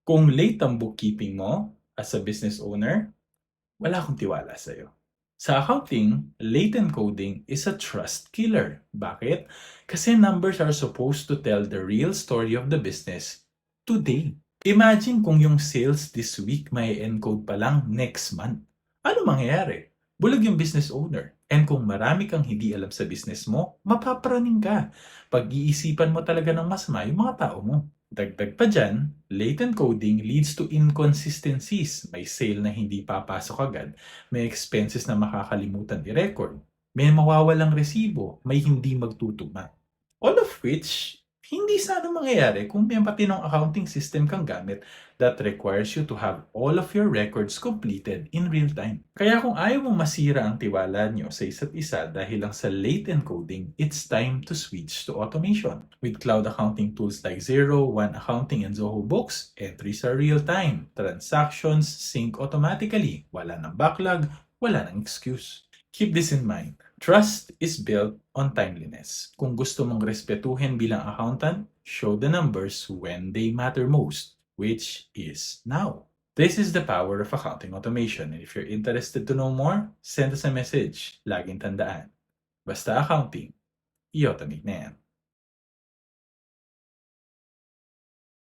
Kung late ang bookkeeping mo as a business owner, wala akong tiwala sa'yo. Sa accounting, late encoding is a trust killer. Bakit? Kasi numbers are supposed to tell the real story of the business today. Imagine kung yung sales this week may encode pa lang next month. Ano mangyayari? Bulag yung business owner. And kung marami kang hindi alam sa business mo, mapapraning ka. Pag-iisipan mo talaga ng masama yung mga tao mo. Dagdag pa dyan, latent coding leads to inconsistencies. May sale na hindi papasok agad, may expenses na makakalimutan i-record, may mawawalang resibo, may hindi magtutugma. All of which, hindi sana mangyayari kung may matinong accounting system kang gamit that requires you to have all of your records completed in real time. Kaya kung ayaw mong masira ang tiwala nyo sa isa't isa dahil lang sa late encoding, it's time to switch to automation. With cloud accounting tools like Xero, One Accounting, and Zoho Books, entries are real-time. Transactions sync automatically. Wala nang backlog, wala nang excuse. Keep this in mind. Trust is built on timeliness. Kung gusto mong respetuhin bilang accountant, show the numbers when they matter most, which is now. This is the power of accounting automation. And if you're interested to know more, send us a message. Laging tandaan. Basta accounting, i-automate na yan.